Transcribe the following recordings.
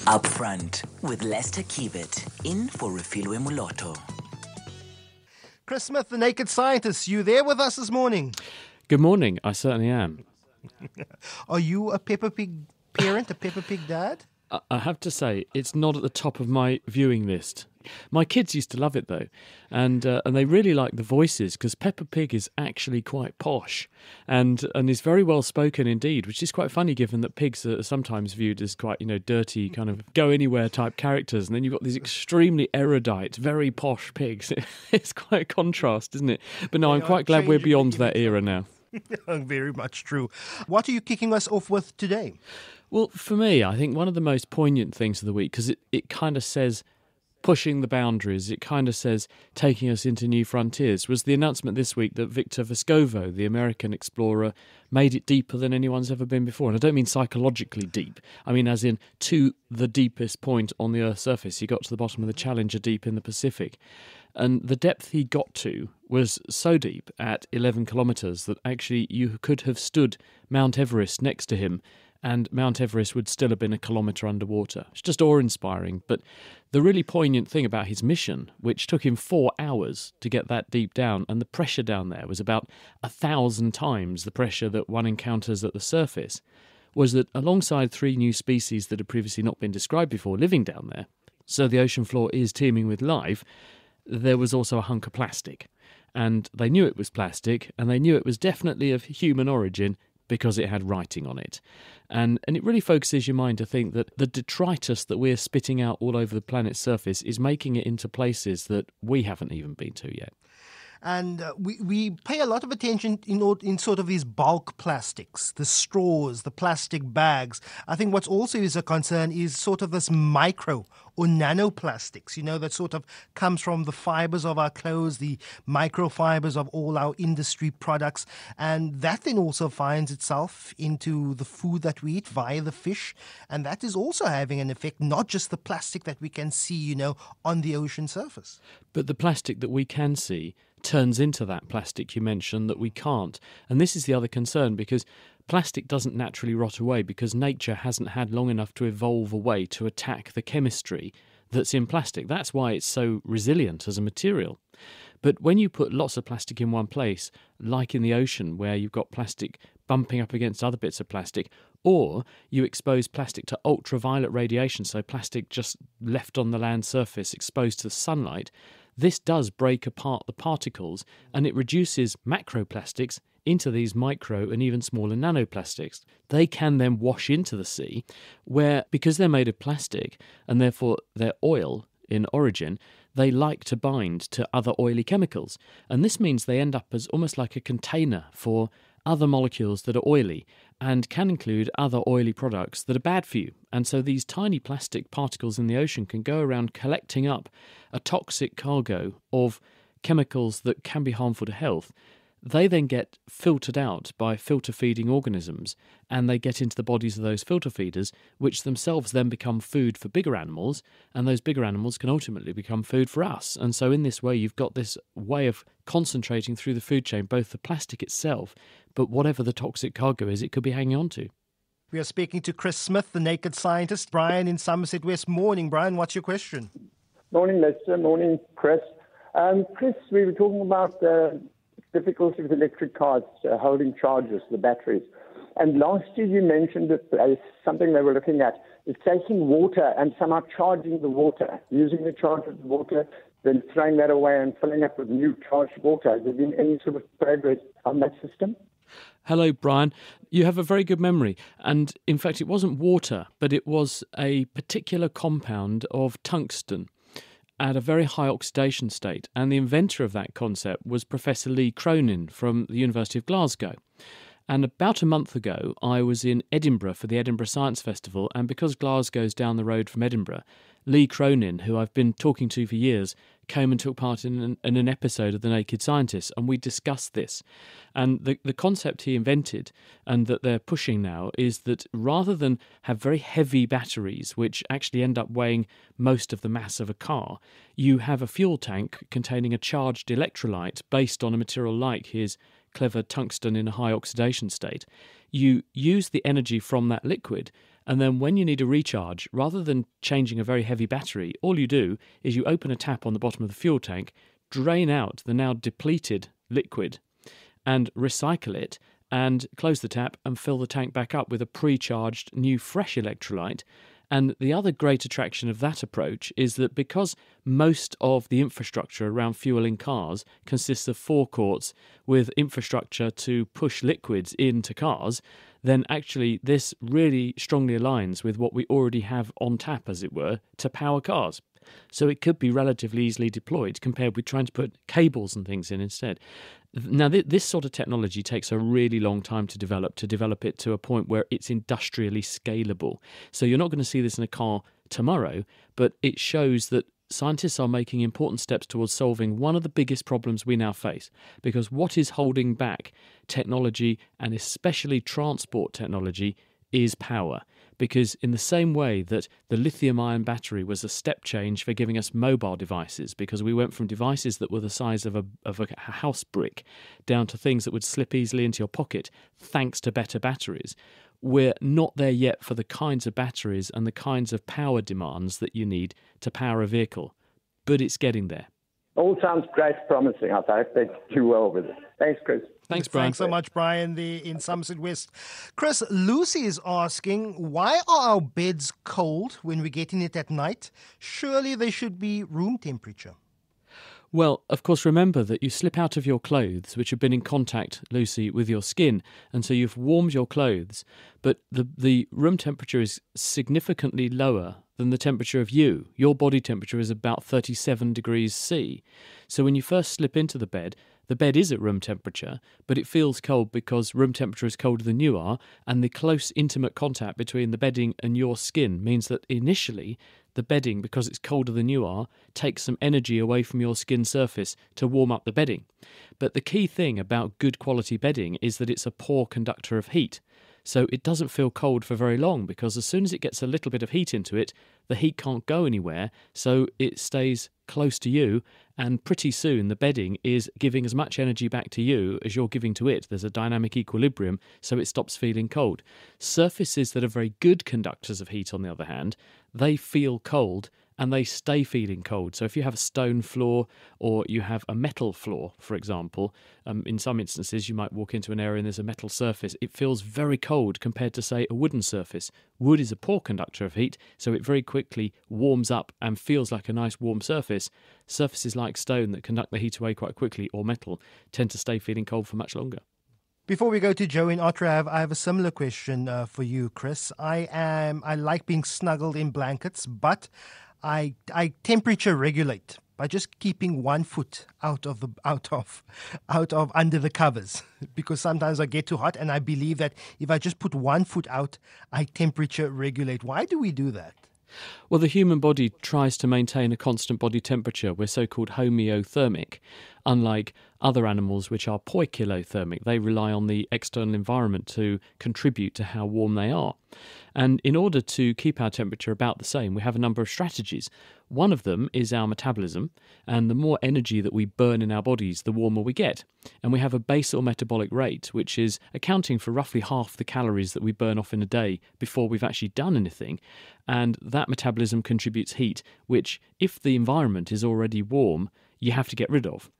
Up front with Lester Kiewit, in for Refilwe Muloto. Chris Smith, the Naked Scientist, you there with us this morning? Good morning, I certainly am. Are you a Peppa Pig parent, a Peppa Pig dad? I have to say, it's not at the top of my viewing list. My kids used to love it though, and they really like the voices because Peppa Pig is actually quite posh and is very well spoken indeed, which is quite funny given that pigs are sometimes viewed as quite, dirty kind of go anywhere type characters, and then you've got these extremely erudite, very posh pigs. It's quite a contrast, isn't it? But no, I'm quite glad we're beyond that era now. Very much true. What are you kicking us off with today? Well, for me, I think one of the most poignant things of the week, because it kind of says pushing the boundaries, it kind of says taking us into new frontiers, was the announcement this week that Victor Vescovo, the American explorer, made it deeper than anyone's ever been before. And I don't mean psychologically deep. I mean as in to the deepest point on the Earth's surface. He got to the bottom of the Challenger Deep in the Pacific. And the depth he got to was so deep at 11 kilometres that actually you could have stood Mount Everest next to him and Mount Everest would still have been a kilometre underwater. It's just awe-inspiring. But the really poignant thing about his mission, which took him 4 hours to get that deep down, and the pressure down there was about 1,000 times the pressure that one encounters at the surface, was that alongside 3 new species that had previously not been described before living down there, so the ocean floor is teeming with life, there was also a hunk of plastic. And they knew it was plastic, and they knew it was definitely of human origin because it had writing on it. And it really focuses your mind to think that the detritus that we're spitting out all over the planet's surface is making it into places that we haven't even been to yet. And we pay a lot of attention in sort of these bulk plastics, the straws, the plastic bags. I think what's also is a concern is sort of this micro or nanoplastics, that sort of comes from the fibers of our clothes, the microfibers of all our industry products. And that then also finds itself into the food that we eat via the fish. And that is also having an effect, not just the plastic that we can see, on the ocean surface. But the plastic that we can see turns into that plastic you mentioned that we can't. And this is the other concern, because plastic doesn't naturally rot away because nature hasn't had long enough to evolve a way to attack the chemistry that's in plastic. That's why it's so resilient as a material. But when you put lots of plastic in one place, like in the ocean where you've got plastic bumping up against other bits of plastic, or you expose plastic to ultraviolet radiation, so plastic just left on the land surface exposed to the sunlight, this does break apart the particles and it reduces macroplastics into these micro and even smaller nanoplastics. They can then wash into the sea where, because they're made of plastic and therefore they're oil in origin, they like to bind to other oily chemicals. And this means they end up as almost like a container for other molecules that are oily and can include other oily products that are bad for you. And so these tiny plastic particles in the ocean can go around collecting up a toxic cargo of chemicals that can be harmful to health. They then get filtered out by filter-feeding organisms, and they get into the bodies of those filter feeders, which themselves then become food for bigger animals, and those bigger animals can ultimately become food for us. And so in this way, you've got this way of concentrating through the food chain, both the plastic itself, but whatever the toxic cargo is, it could be hanging on to. We are speaking to Chris Smith, the Naked Scientist. Brian in Somerset West. Morning, Brian. What's your question? Morning, Lester. Morning, Chris. Chris, we were talking about difficulty with electric cars holding charges, the batteries. And last year you mentioned that something they were looking at is taking water and somehow charging the water, using the charge of the water, then throwing that away and filling up with new charged water. Has there been any sort of progress on that system? Hello, Brian. You have a very good memory. And in fact, it wasn't water, but it was a particular compound of tungsten at a very high oxidation state. And the inventor of that concept was Professor Lee Cronin from the University of Glasgow. And about a month ago, I was in Edinburgh for the Edinburgh Science Festival, and because Glasgow's down the road from Edinburgh, Lee Cronin, who I've been talking to for years, came and took part in an episode of The Naked Scientist, and we discussed this. And the concept he invented, and that they're pushing now, is that rather than have very heavy batteries, which actually end up weighing most of the mass of a car, you have a fuel tank containing a charged electrolyte based on a material like his clever tungsten in a high oxidation state. You use the energy from that liquid And then when you need a recharge, rather than changing a very heavy battery, all you do is you open a tap on the bottom of the fuel tank, drain out the now depleted liquid and recycle it, and close the tap and fill the tank back up with a pre-charged new fresh electrolyte. And the other great attraction of that approach is that because most of the infrastructure around fueling cars consists of forecourts with infrastructure to push liquids into cars, then actually this really strongly aligns with what we already have on tap, as it were, to power cars. So it could be relatively easily deployed compared with trying to put cables and things in instead. Now, this sort of technology takes a really long time to develop it to a point where it's industrially scalable. So you're not going to see this in a car tomorrow, but it shows that scientists are making important steps towards solving one of the biggest problems we now face. Because what is holding back technology, and especially transport technology, is power. Because in the same way that the lithium-ion battery was a step change for giving us mobile devices, because we went from devices that were the size of a house brick down to things that would slip easily into your pocket thanks to better batteries, we're not there yet for the kinds of batteries and the kinds of power demands that you need to power a vehicle. But it's getting there. All sounds great, promising. I hope they do well with it. Thanks, Chris. Thanks, Brian. Thanks so much, Brian, in Somerset West. Chris, Lucy is asking, why are our beds cold when we get in it at night? Surely they should be room temperature. Well, of course, remember that you slip out of your clothes, which have been in contact, Lucy, with your skin, and so you've warmed your clothes, but the room temperature is significantly lower than the temperature of you. Your body temperature is about 37 degrees C. So when you first slip into the bed is at room temperature, but it feels cold because room temperature is colder than you are, and the close, intimate contact between the bedding and your skin means that initially the bedding, because it's colder than you are, takes some energy away from your skin surface to warm up the bedding. But the key thing about good quality bedding is that it's a poor conductor of heat. So it doesn't feel cold for very long, because as soon as it gets a little bit of heat into it, the heat can't go anywhere, so it stays close to you, and pretty soon the bedding is giving as much energy back to you as you're giving to it. There's a dynamic equilibrium, so it stops feeling cold. Surfaces that are very good conductors of heat, on the other hand, they feel cold and they stay feeling cold. So if you have a stone floor or you have a metal floor, for example, in some instances you might walk into an area and there's a metal surface. It feels very cold compared to, say, a wooden surface. Wood is a poor conductor of heat, so it very quickly warms up and feels like a nice warm surface. Surfaces like stone that conduct the heat away quite quickly, or metal, tend to stay feeling cold for much longer. Before we go to Joe in Ottawa, I have a similar question for you, Chris. I like being snuggled in blankets, but I temperature regulate by just keeping 1 foot out of under the covers, because sometimes I get too hot, and I believe that if I just put 1 foot out, I temperature regulate. Why do we do that? Well, the human body tries to maintain a constant body temperature. We're so-called homeothermic, unlike other animals which are poikilothermic. They rely on the external environment to contribute to how warm they are. And in order to keep our temperature about the same, we have a number of strategies. One of them is our metabolism, and the more energy that we burn in our bodies, the warmer we get. And we have a basal metabolic rate, which is accounting for roughly half the calories that we burn off in a day before we've actually done anything. And that metabolism contributes heat, which, if the environment is already warm, you have to get rid of.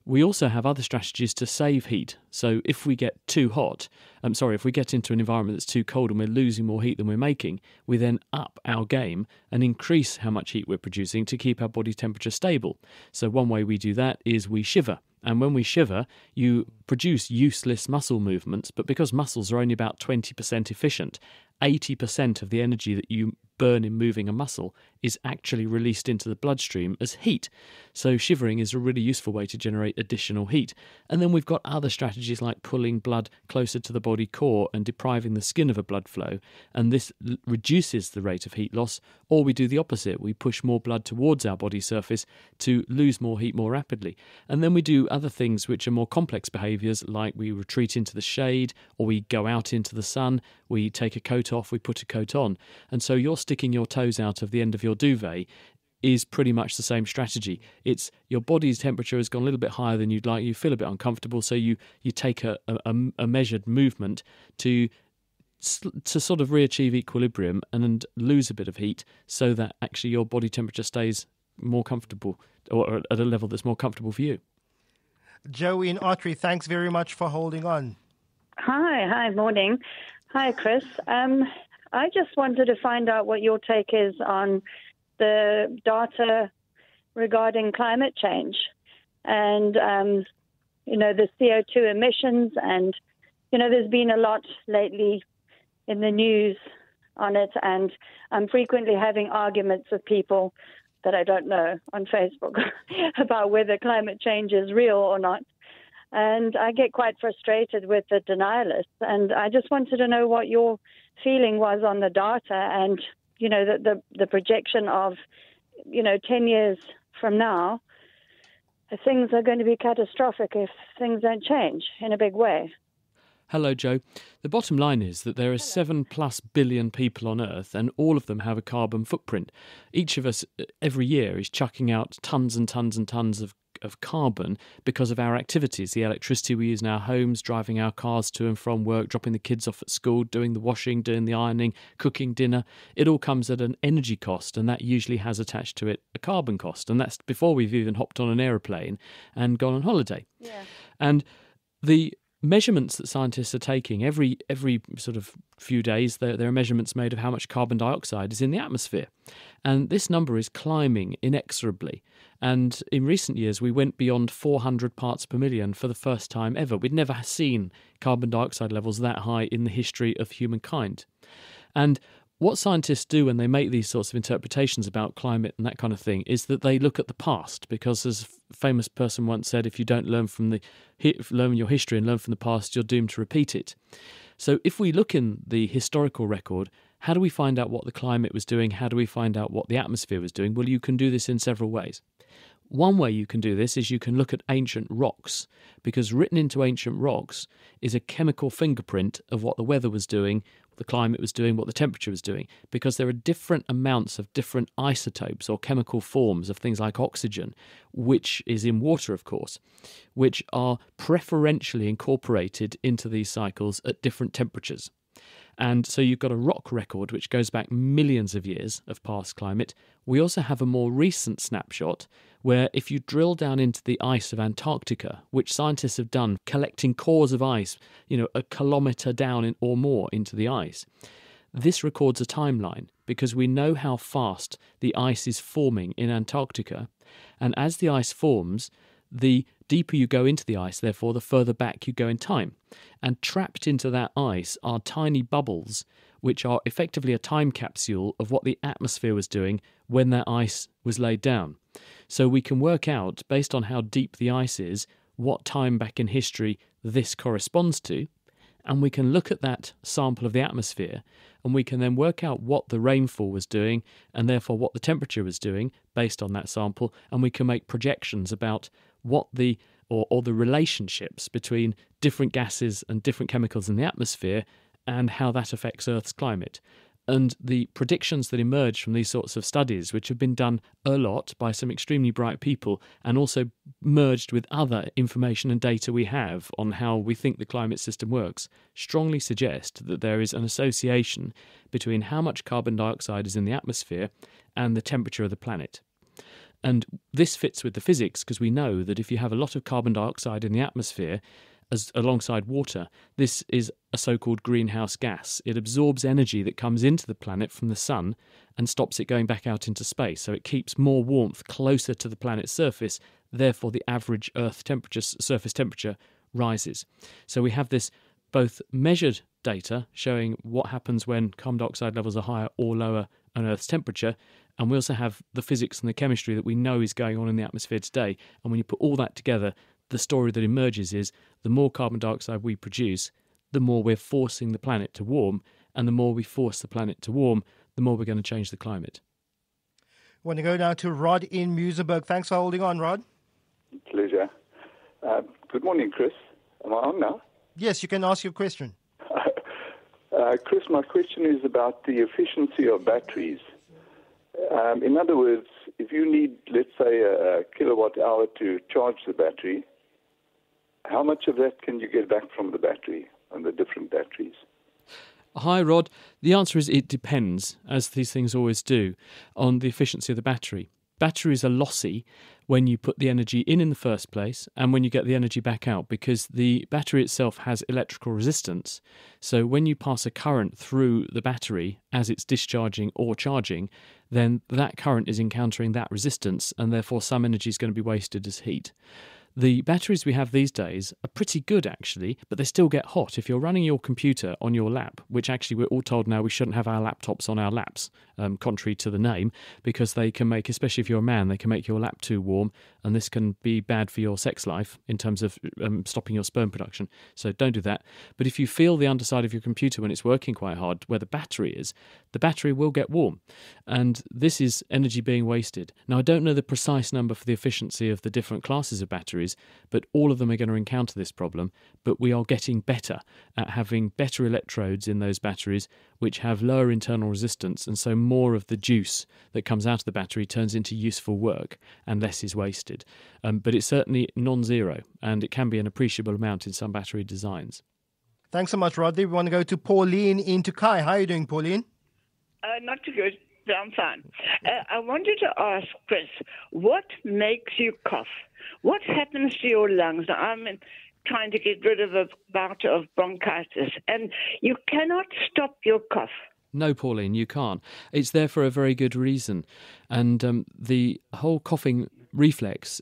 We also have other strategies to save heat. So if we get if we get into an environment that's too cold and we're losing more heat than we're making, we then up our game and increase how much heat we're producing to keep our body temperature stable. So one way we do that is we shiver. And when we shiver, you produce useless muscle movements, but because muscles are only about 20% efficient, 80% of the energy that you burn in moving a muscle is actually released into the bloodstream as heat. So shivering is a really useful way to generate additional heat. And then we've got other strategies like pulling blood closer to the body core and depriving the skin of a blood flow, and this reduces the rate of heat loss. Or we do the opposite. We push more blood towards our body surface to lose more heat more rapidly. And then we do other things which are more complex behaviours, like we retreat into the shade, or we go out into the sun, we take a coat off, we put a coat on. And so you're sticking your toes out of the end of your duvet is pretty much the same strategy. It's your body's temperature has gone a little bit higher than you'd like, you feel a bit uncomfortable, so you take a measured movement to to sort of re-achieve equilibrium and lose a bit of heat so that actually your body temperature stays more comfortable or at a level that's more comfortable for you. Joe in Ottery, thanks very much for holding on. Hi, morning. Hi, Chris. I just wanted to find out what your take is on the data regarding climate change and, the CO2 emissions. And, there's been a lot lately in the news on it. And I'm frequently having arguments with people that I don't know on Facebook about whether climate change is real or not. And I get quite frustrated with the denialists. And I just wanted to know what your feeling was on the data and, the projection of, 10 years from now, things are going to be catastrophic if things don't change in a big way. Hello, Joe. The bottom line is that there are 7+ billion people on Earth and all of them have a carbon footprint. Each of us every year is chucking out tons and tons and tons of carbon because of our activities, the electricity we use in our homes, driving our cars to and from work, dropping the kids off at school, doing the washing, doing the ironing, cooking dinner. It all comes at an energy cost, and that usually has attached to it a carbon cost. And that's before we've even hopped on an aeroplane and gone on holiday. Yeah. And the measurements that scientists are taking every sort of few days, there are measurements made of how much carbon dioxide is in the atmosphere. And this number is climbing inexorably. And in recent years, we went beyond 400 parts per million for the first time ever. We'd never seen carbon dioxide levels that high in the history of humankind. And what scientists do when they make these sorts of interpretations about climate and that kind of thing is that they look at the past, because as a famous person once said, if you don't learn your history and learn from the past, you're doomed to repeat it. So if we look in the historical record, how do we find out what the climate was doing? How do we find out what the atmosphere was doing? Well, you can do this in several ways. One way you can do this is you can look at ancient rocks, because written into ancient rocks is a chemical fingerprint of what the weather was doing, what the climate was doing, what the temperature was doing, because there are different amounts of different isotopes or chemical forms of things like oxygen, which is in water, of course, which are preferentially incorporated into these cycles at different temperatures. And so you've got a rock record which goes back millions of years of past climate. We also have a more recent snapshot where if you drill down into the ice of Antarctica, which scientists have done, collecting cores of ice, a kilometre down or more into the ice, this records a timeline because we know how fast the ice is forming in Antarctica. And as the ice forms, the deeper you go into the ice, therefore, the further back you go in time. And trapped into that ice are tiny bubbles, which are effectively a time capsule of what the atmosphere was doing when that ice was laid down. So we can work out, based on how deep the ice is, what time back in history this corresponds to. And we can look at that sample of the atmosphere, and we can then work out what the rainfall was doing, and therefore what the temperature was doing based on that sample, and we can make projections about what the relationships between different gases and different chemicals in the atmosphere and how that affects Earth's climate. And the predictions that emerge from these sorts of studies, which have been done a lot by some extremely bright people and also merged with other information and data we have on how we think the climate system works, strongly suggest that there is an association between how much carbon dioxide is in the atmosphere and the temperature of the planet. And this fits with the physics because we know that if you have a lot of carbon dioxide in the atmosphere alongside water, this is a so-called greenhouse gas. It absorbs energy that comes into the planet from the sun and stops it going back out into space. So it keeps more warmth closer to the planet's surface. Therefore, the average Earth temperature, surface temperature, rises. So we have this both measured data showing what happens when carbon dioxide levels are higher or lower on Earth's temperature, and we also have the physics and the chemistry that we know is going on in the atmosphere today. And when you put all that together, the story that emerges is the more carbon dioxide we produce, the more we're forcing the planet to warm, and the more we force the planet to warm, the more we're going to change the climate. I want to go now to Rod in Muizenberg. Thanks for holding on, Rod. Pleasure. Good morning, Chris. Am I on now? Yes, you can ask your question. Chris, my question is about the efficiency of batteries. In other words, if you need, let's say, a kilowatt hour to charge the battery, how much of that can you get back from the battery and the different batteries? Hi, Rod. The answer is it depends, as these things always do, on the efficiency of the battery. Batteries are lossy when you put the energy in the first place and when you get the energy back out, because the battery itself has electrical resistance. So when you pass a current through the battery as it's discharging or charging, then that current is encountering that resistance, and therefore some energy is going to be wasted as heat. The batteries we have these days are pretty good, actually, but they still get hot. If you're running your computer on your lap, which actually we're all told now we shouldn't have our laptops on our laps, contrary to the name, because they can make, especially if you're a man, they can make your lap too warm, and this can be bad for your sex life in terms of stopping your sperm production. So don't do that. But if you feel the underside of your computer when it's working quite hard, where the battery is, the battery will get warm. And this is energy being wasted. Now, I don't know the precise number for the efficiency of the different classes of batteries, but all of them are going to encounter this problem. But we are getting better at having better electrodes in those batteries, which have lower internal resistance, and so more of the juice that comes out of the battery turns into useful work and less is wasted. But it's certainly non-zero, and it can be an appreciable amount in some battery designs. Thanks so much, Rodney. We want to go to Pauline in Tukai. How are you doing, Pauline? Not too good. I'm fine. I wanted to ask, Chris, what makes you cough? What happens to your lungs? I'm trying to get rid of a bout of bronchitis, and you cannot stop your cough. No, Pauline, you can't. It's there for a very good reason. And the whole coughing reflex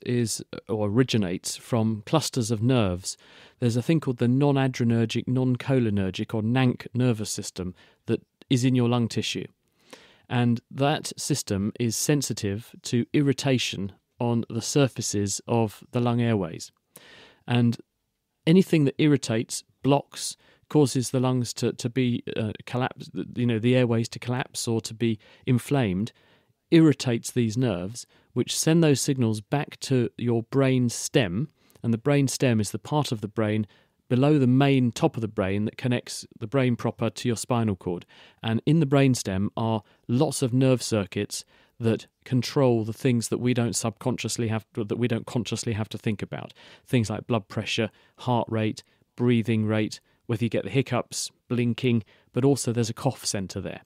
originates from clusters of nerves. There's a thing called the non-adrenergic, non-cholinergic, or NANC nervous system that is in your lung tissue. And that system is sensitive to irritation on the surfaces of the lung airways. And anything that irritates, blocks, causes the lungs to be collapse, the airways to collapse or to be inflamed, irritates these nerves, which send those signals back to your brain stem. And the brain stem is the part of the brain below the main top of the brain that connects the brain proper to your spinal cord. And in the brainstem are lots of nerve circuits that control the things that we don't consciously have to think about. Things like blood pressure, heart rate, breathing rate, whether you get the hiccups, blinking, but also there's a cough centre there.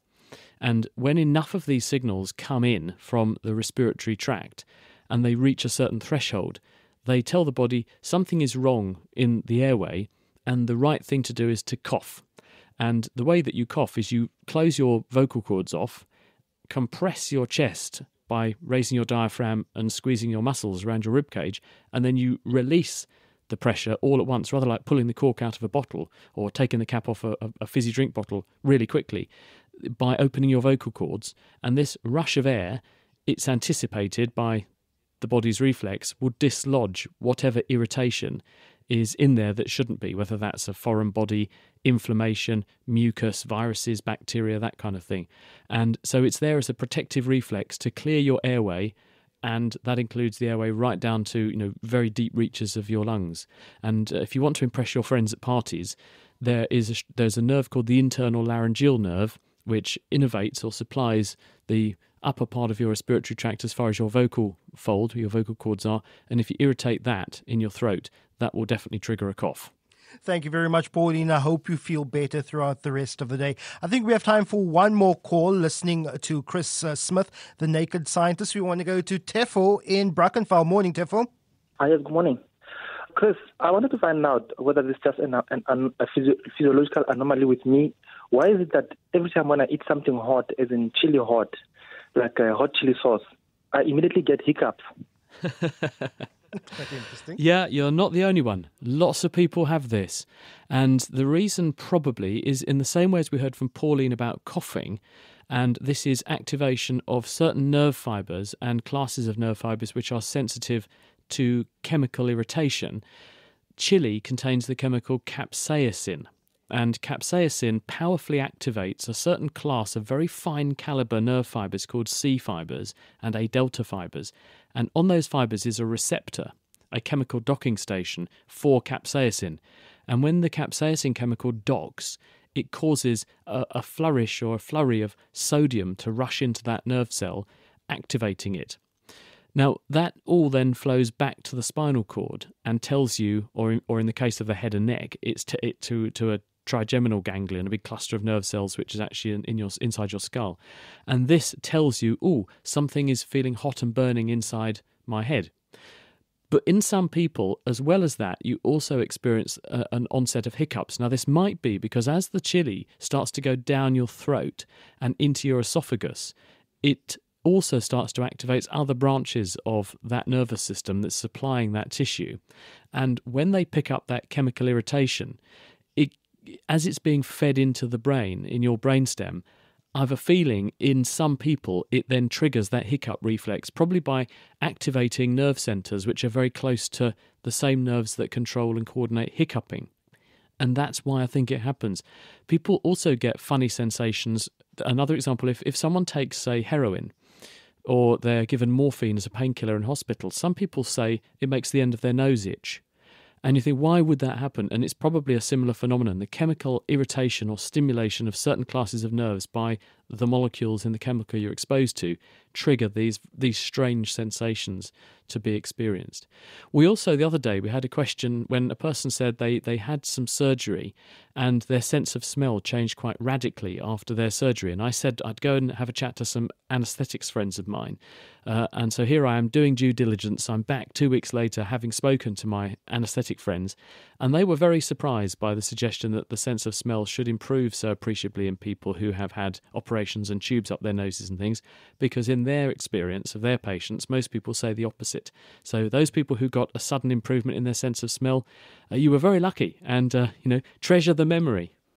And when enough of these signals come in from the respiratory tract and they reach a certain threshold, they tell the body something is wrong in the airway and the right thing to do is to cough. And the way that you cough is you close your vocal cords off, compress your chest by raising your diaphragm and squeezing your muscles around your ribcage, and then you release the pressure all at once, rather like pulling the cork out of a bottle or taking the cap off a fizzy drink bottle really quickly by opening your vocal cords. And this rush of air, it's anticipated by the body's reflex, will dislodge whatever irritation is in there that shouldn't be, whether that's a foreign body, inflammation, mucus, viruses, bacteria, that kind of thing. And so it's there as a protective reflex to clear your airway, and that includes the airway right down to very deep reaches of your lungs. And if you want to impress your friends at parties, there's a nerve called the internal laryngeal nerve, which innervates or supplies the upper part of your respiratory tract as far as your vocal fold, your vocal cords are. And if you irritate that in your throat, that will definitely trigger a cough. Thank you very much, Pauline. I hope you feel better throughout the rest of the day. I think we have time for one more call, listening to Chris Smith, the Naked Scientist. We want to go to Tefo in Brackenfell. Morning, Tefo. Hi, yes, good morning. Chris, I wanted to find out whether this is just a physiological anomaly with me. Why is it that every time when I eat something hot, as in chili hot, like a hot chili sauce, I immediately get hiccups? Quite interesting. Yeah, you're not the only one. Lots of people have this. And the reason probably is in the same way as we heard from Pauline about coughing, and this is activation of certain nerve fibres and classes of nerve fibres which are sensitive to chemical irritation. Chili contains the chemical capsaicin, and capsaicin powerfully activates a certain class of very fine caliber nerve fibres called C fibres and A delta fibres. And on those fibres is a receptor, a chemical docking station for capsaicin. And when the capsaicin chemical docks, it causes a flourish or a flurry of sodium to rush into that nerve cell, activating it. Now, that all then flows back to the spinal cord and tells you, or in the case of the head and neck, it's to trigeminal ganglion, a big cluster of nerve cells which is actually inside your skull. And this tells you, oh, something is feeling hot and burning inside my head. But in some people, as well as that, you also experience an onset of hiccups. Now, this might be because as the chili starts to go down your throat and into your esophagus, it also starts to activate other branches of that nervous system that's supplying that tissue. And when they pick up that chemical irritation, as it's being fed into the brain, in your brainstem, I have a feeling in some people it then triggers that hiccup reflex, probably by activating nerve centres which are very close to the same nerves that control and coordinate hiccuping. And that's why I think it happens. People also get funny sensations. Another example, if someone takes, say, heroin, or they're given morphine as a painkiller in hospital, some people say it makes the end of their nose itch. And you think, why would that happen? And it's probably a similar phenomenon. The chemical irritation or stimulation of certain classes of nerves by the molecules in the chemical you're exposed to trigger these strange sensations to be experienced. We also, the other day, we had a question when a person said they had some surgery and their sense of smell changed quite radically after their surgery. And I said I'd go and have a chat to some anaesthetics friends of mine. And so here I am doing due diligence. I'm back 2 weeks later having spoken to my anaesthetic friends, and they were very surprised by the suggestion that the sense of smell should improve so appreciably in people who have had operations and tubes up their noses and things, because in their experience of their patients, most people say the opposite. So those people who got a sudden improvement in their sense of smell, you were very lucky, and treasure the memory.